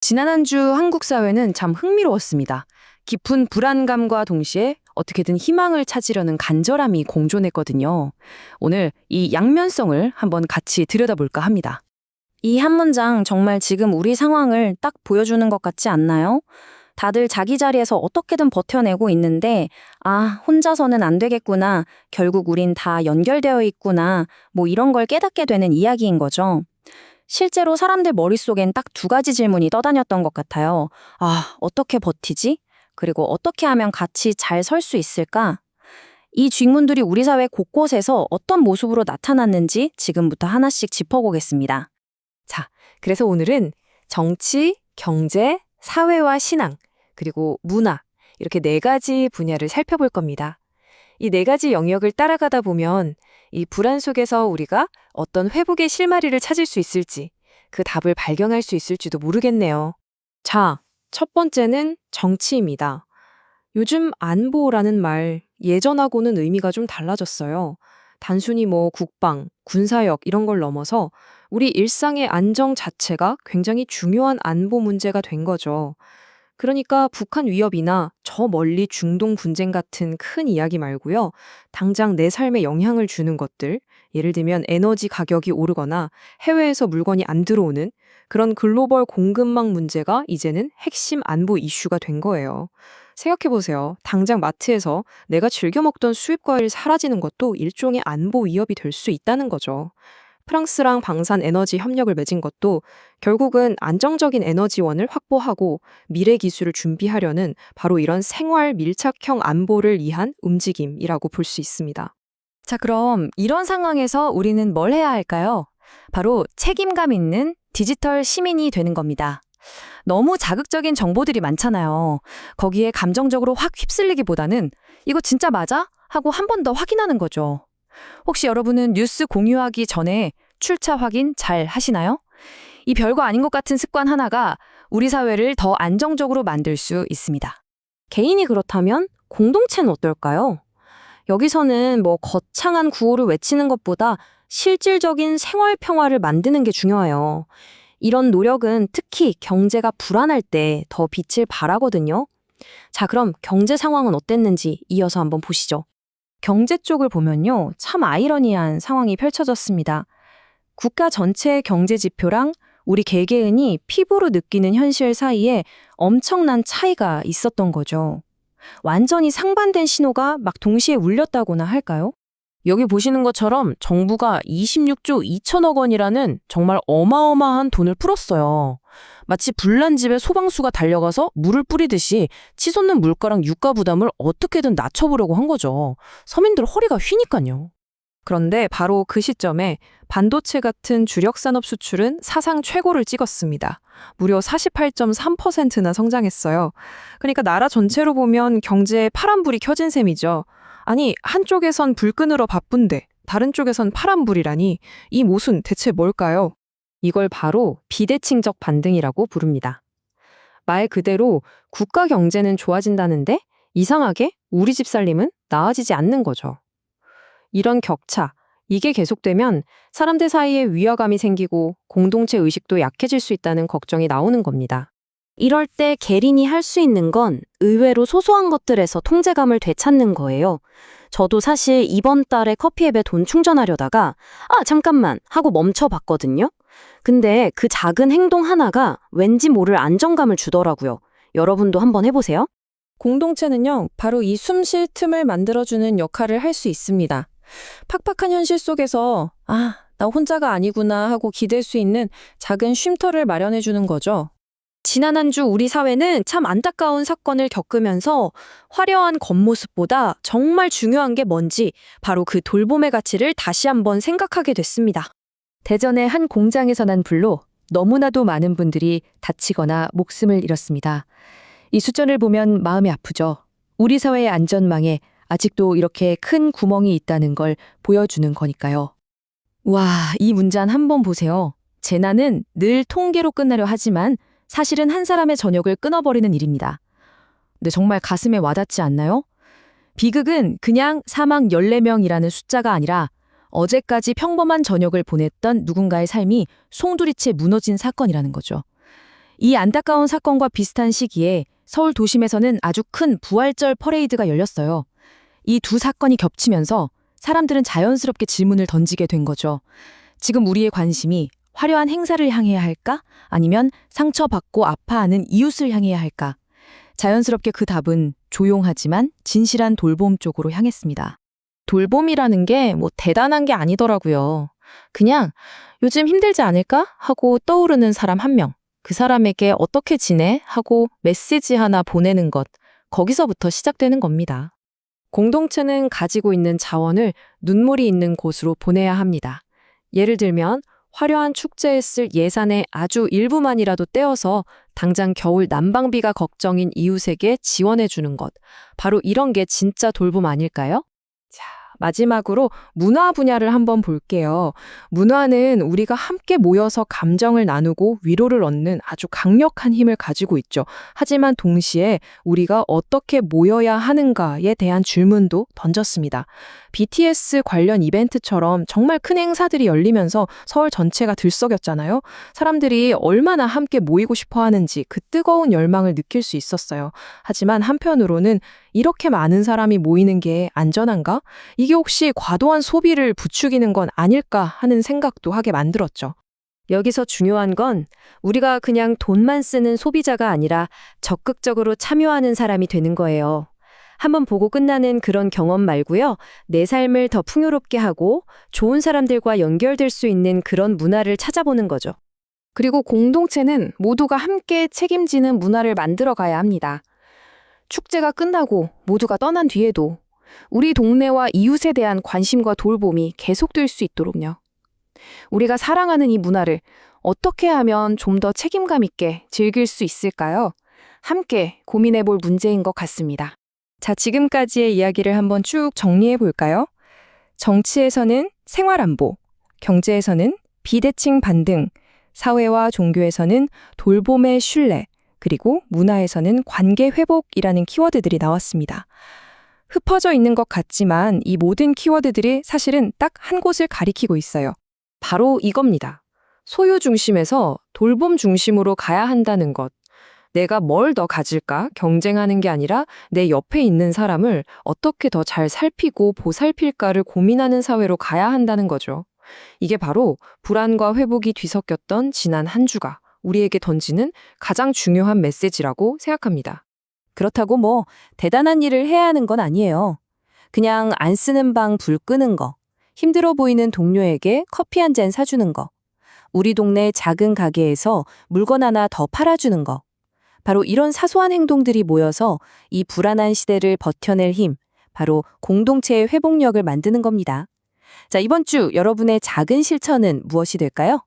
지난 한 주 한국 사회는 참 흥미로웠습니다. 깊은 불안감과 동시에 어떻게든 희망을 찾으려는 간절함이 공존했거든요. 오늘 이 양면성을 한번 같이 들여다볼까 합니다. 이 한 문장 정말 지금 우리 상황을 딱 보여주는 것 같지 않나요? 다들 자기 자리에서 어떻게든 버텨내고 있는데, 아, 혼자서는 안 되겠구나. 결국 우린 다 연결되어 있구나. 뭐 이런 걸 깨닫게 되는 이야기인 거죠. 실제로 사람들 머릿속엔 딱 두 가지 질문이 떠다녔던 것 같아요. 아, 어떻게 버티지? 그리고 어떻게 하면 같이 잘 설 수 있을까? 이 질문들이 우리 사회 곳곳에서 어떤 모습으로 나타났는지 지금부터 하나씩 짚어보겠습니다. 자, 그래서 오늘은 정치, 경제, 사회와 신앙, 그리고 문화, 이렇게 네 가지 분야를 살펴볼 겁니다. 이 네 가지 영역을 따라가다 보면 이 불안 속에서 우리가 어떤 회복의 실마리를 찾을 수 있을지, 그 답을 발견할 수 있을지도 모르겠네요. 자, 첫 번째는 정치입니다. 요즘 안보라는 말, 예전하고는 의미가 좀 달라졌어요. 단순히 국방, 군사력 이런 걸 넘어서 우리 일상의 안정 자체가 굉장히 중요한 안보 문제가 된 거죠. 그러니까 북한 위협이나 저 멀리 중동 분쟁 같은 큰 이야기 말고요. 당장 내 삶에 영향을 주는 것들, 예를 들면 에너지 가격이 오르거나 해외에서 물건이 안 들어오는 그런 글로벌 공급망 문제가 이제는 핵심 안보 이슈가 된 거예요. 생각해보세요. 당장 마트에서 내가 즐겨 먹던 수입 과일이 사라지는 것도 일종의 안보 위협이 될 수 있다는 거죠. 프랑스랑 방산 에너지 협력을 맺은 것도 결국은 안정적인 에너지원을 확보하고 미래 기술을 준비하려는 바로 이런 생활 밀착형 안보를 위한 움직임이라고 볼 수 있습니다. 자, 그럼 이런 상황에서 우리는 뭘 해야 할까요? 바로 책임감 있는 디지털 시민이 되는 겁니다. 너무 자극적인 정보들이 많잖아요. 거기에 감정적으로 확 휩쓸리기보다는 이거 진짜 맞아? 하고 한 번 더 확인하는 거죠. 혹시 여러분은 뉴스 공유하기 전에 출처 확인 잘 하시나요? 이 별거 아닌 것 같은 습관 하나가 우리 사회를 더 안정적으로 만들 수 있습니다. 개인이 그렇다면 공동체는 어떨까요? 여기서는 거창한 구호를 외치는 것보다 실질적인 생활 평화를 만드는 게 중요해요. 이런 노력은 특히 경제가 불안할 때 더 빛을 발하거든요. 자, 그럼 경제 상황은 어땠는지 이어서 한번 보시죠. 경제 쪽을 보면요, 참 아이러니한 상황이 펼쳐졌습니다. 국가 전체의 경제 지표랑 우리 개개인이 피부로 느끼는 현실 사이에 엄청난 차이가 있었던 거죠. 완전히 상반된 신호가 막 동시에 울렸다고나 할까요? 여기 보시는 것처럼 정부가 26조 2천억 원이라는 정말 어마어마한 돈을 풀었어요. 마치 불난 집에 소방수가 달려가서 물을 뿌리듯이 치솟는 물가랑 유가 부담을 어떻게든 낮춰보려고 한 거죠. 서민들 허리가 휘니까요. 그런데 바로 그 시점에 반도체 같은 주력 산업 수출은 사상 최고를 찍었습니다. 무려 48.3%나 성장했어요. 그러니까 나라 전체로 보면 경제에 파란불이 켜진 셈이죠. 아니, 한쪽에선 불 끄느라 바쁜데 다른 쪽에선 파란불이라니 이 모순 대체 뭘까요? 이걸 바로 비대칭적 반등이라고 부릅니다. 말 그대로 국가 경제는 좋아진다는데 이상하게 우리 집 살림은 나아지지 않는 거죠. 이런 격차, 이게 계속되면 사람들 사이에 위화감이 생기고 공동체 의식도 약해질 수 있다는 걱정이 나오는 겁니다. 이럴 때 개인이 할 수 있는 건 의외로 소소한 것들에서 통제감을 되찾는 거예요. 저도 사실 이번 달에 커피앱에 돈 충전하려다가 잠깐만 하고 멈춰봤거든요. 근데 그 작은 행동 하나가 왠지 모를 안정감을 주더라고요. 여러분도 한번 해보세요. 공동체는요, 바로 이 숨 쉴 틈을 만들어주는 역할을 할 수 있습니다. 팍팍한 현실 속에서 나 혼자가 아니구나 하고 기댈 수 있는 작은 쉼터를 마련해주는 거죠. 지난 한 주 우리 사회는 참 안타까운 사건을 겪으면서 화려한 겉모습보다 정말 중요한 게 뭔지 바로 그 돌봄의 가치를 다시 한번 생각하게 됐습니다. 대전의 한 공장에서 난 불로 너무나도 많은 분들이 다치거나 목숨을 잃었습니다. 이 숫자를 보면 마음이 아프죠. 우리 사회의 안전망에 아직도 이렇게 큰 구멍이 있다는 걸 보여주는 거니까요. 와, 이 문장 한번 보세요. 재난은 늘 통계로 끝나려 하지만 사실은 한 사람의 저녁을 끊어버리는 일입니다. 근데 정말 가슴에 와닿지 않나요? 비극은 그냥 사망 14명이라는 숫자가 아니라 어제까지 평범한 저녁을 보냈던 누군가의 삶이 송두리째 무너진 사건이라는 거죠. 이 안타까운 사건과 비슷한 시기에 서울 도심에서는 아주 큰 부활절 퍼레이드가 열렸어요. 이 두 사건이 겹치면서 사람들은 자연스럽게 질문을 던지게 된 거죠. 지금 우리의 관심이 화려한 행사를 향해야 할까? 아니면 상처받고 아파하는 이웃을 향해야 할까? 자연스럽게 그 답은 조용하지만 진실한 돌봄 쪽으로 향했습니다. 돌봄이라는 게 뭐 대단한 게 아니더라고요. 그냥 요즘 힘들지 않을까? 하고 떠오르는 사람 한 명. 그 사람에게 어떻게 지내? 하고 메시지 하나 보내는 것. 거기서부터 시작되는 겁니다. 공동체는 가지고 있는 자원을 눈물이 있는 곳으로 보내야 합니다. 예를 들면 화려한 축제에 쓸 예산의 아주 일부만이라도 떼어서 당장 겨울 난방비가 걱정인 이웃에게 지원해 주는 것. 바로 이런 게 진짜 돌봄 아닐까요? 자, 마지막으로 문화 분야를 한번 볼게요. 문화는 우리가 함께 모여서 감정을 나누고 위로를 얻는 아주 강력한 힘을 가지고 있죠. 하지만 동시에 우리가 어떻게 모여야 하는가에 대한 질문도 던졌습니다. BTS 관련 이벤트처럼 정말 큰 행사들이 열리면서 서울 전체가 들썩였잖아요. 사람들이 얼마나 함께 모이고 싶어 하는지 그 뜨거운 열망을 느낄 수 있었어요. 하지만 한편으로는 이렇게 많은 사람이 모이는 게 안전한가? 이게 혹시 과도한 소비를 부추기는 건 아닐까 하는 생각도 하게 만들었죠. 여기서 중요한 건 우리가 그냥 돈만 쓰는 소비자가 아니라 적극적으로 참여하는 사람이 되는 거예요. 한번 보고 끝나는 그런 경험 말고요. 내 삶을 더 풍요롭게 하고 좋은 사람들과 연결될 수 있는 그런 문화를 찾아보는 거죠. 그리고 공동체는 모두가 함께 책임지는 문화를 만들어 가야 합니다. 축제가 끝나고 모두가 떠난 뒤에도 우리 동네와 이웃에 대한 관심과 돌봄이 계속될 수 있도록요. 우리가 사랑하는 이 문화를 어떻게 하면 좀 더 책임감 있게 즐길 수 있을까요? 함께 고민해 볼 문제인 것 같습니다. 자, 지금까지의 이야기를 한번 쭉 정리해 볼까요? 정치에서는 생활안보, 경제에서는 비대칭 반등, 사회와 종교에서는 돌봄의 신뢰, 그리고 문화에서는 관계 회복이라는 키워드들이 나왔습니다. 흩어져 있는 것 같지만 이 모든 키워드들이 사실은 딱 한 곳을 가리키고 있어요. 바로 이겁니다. 소유 중심에서 돌봄 중심으로 가야 한다는 것. 내가 뭘 더 가질까 경쟁하는 게 아니라 내 옆에 있는 사람을 어떻게 더 잘 살피고 보살필까를 고민하는 사회로 가야 한다는 거죠. 이게 바로 불안과 회복이 뒤섞였던 지난 한 주가 우리에게 던지는 가장 중요한 메시지라고 생각합니다. 그렇다고 뭐 대단한 일을 해야 하는 건 아니에요. 그냥 안 쓰는 방 불 끄는 거, 힘들어 보이는 동료에게 커피 한 잔 사주는 거, 우리 동네 작은 가게에서 물건 하나 더 팔아주는 거. 바로 이런 사소한 행동들이 모여서 이 불안한 시대를 버텨낼 힘, 바로 공동체의 회복력을 만드는 겁니다. 자, 이번 주 여러분의 작은 실천은 무엇이 될까요?